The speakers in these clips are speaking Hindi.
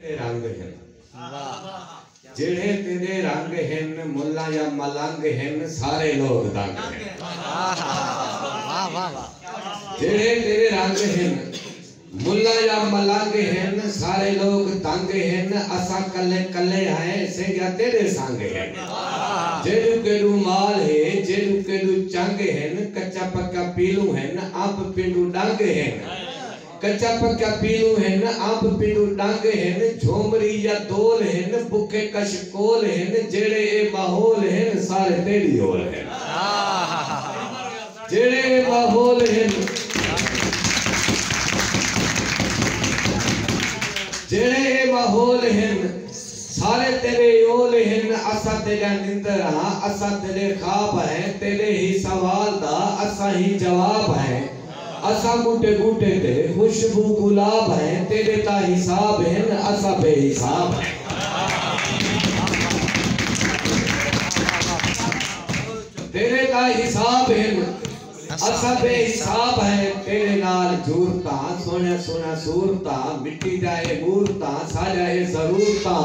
रंग हैं जेड़े तेरे रंग हैं मुल्ला या मलंग हैं सारे लोग दंग हैं। जेड़े तेरे रंग हैं मुल्ला या मलंग हैं सारे लोग दंग हैं। असा कले कले हैं से क्या तेरे संग हैं। जेड़ू केडू माल है जेड़ू केडू चंग हैं कच्चा पक्का पीलू हैं आप पिंडू डंग हैं। कच्चा पक्का पीलू है न आप पीलू डांग है न झोमरी या दोल है न बुके कशकोल है न जेड़े ए माहौल है न सारे तेरी ओल है। जेड़े ए माहौल है न जेड़े ए माहौल है न सारे तेरे ओल है न। असा तेरा निंदर हां असा तेरे ख्वाब है तेरे ही सवाल दा असा ही जवाब है। असा बूटे बूटे ते खुशबू गुलाब है तेरे ता हिसाब है न असा बेहिसाब है। तेरे ता हिसाब है न असा बेहिसाब है। तेरे नाल जुरता सोना सोना सूरता मिट्टी जाए मूरता साजाए जरूरता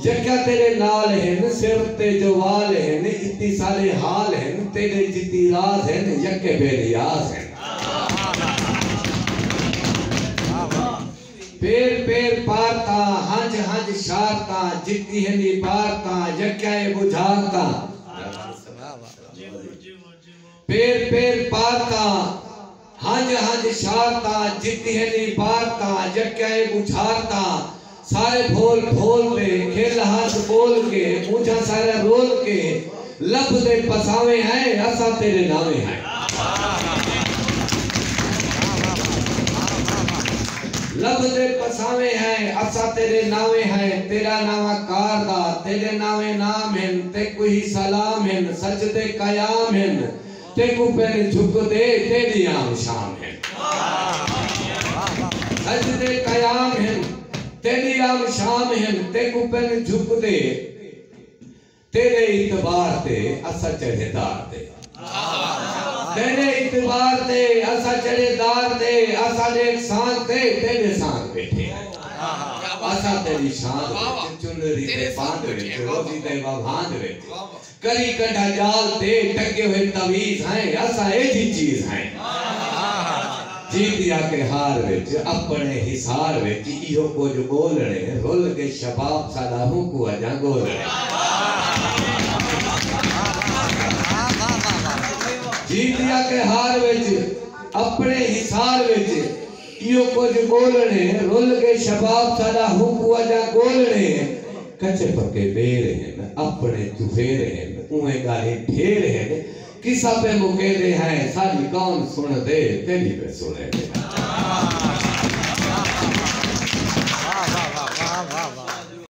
जक्या तेरे नाल है न सिर ते जो वाल है न इतनी सारे हाल है न तेरे जितनी राज है न यके बेलियास है। पेर पेर पारता हंज हंज शारता जितनी है नी पारता यक्याए बुझाता। पेर पेर पारता हंज हंज शारता जितनी है नी पारता यक्याए बुझाता। सारे भोल भोल के खेल हाथ बोल के मुझा सारा रोल के लब दे पसावे हैं असा तेरे नामे हैं। लब दे पसावे हैं असा तेरे नावे हैं। तेरा नावा कारदा तेरे नावे नाम है ते कोई सलाम है सजदे कयाम है ते को पेन झुक दे तेरी आम शाम है। सजदे कयाम है तेरी आम शाम है ते को पेन झुक दे तेरे इतबार ते असा चढ़ेदार ते। तेरे इतबार ते असा चढ़ेदार ते असा देख शान ते तेरे शान बैठे असा तेरी शान चुनरी ते बांध रे रोजी ते बांध रे करी कढ़ा जाल ते टके हुए तवीज हैं असा ऐसी चीज हैं। जीतिया के हार विच अपने हिसार विच इहो कुछ बोलने रुल के शबाब सादा हुकू अजा गोलने। जीतिया के हार विच अपने हिसार विच इहो कुछ बोलने रुल के शबाब सादा हुकू अजा गोलने। कच्चे पक्के बेर हैं अपने चुफेर हैं उहे गाहे ढेर हैं किसा पे मुकेले हैं सारी कौन सुन दे तेरी पे सुने दे।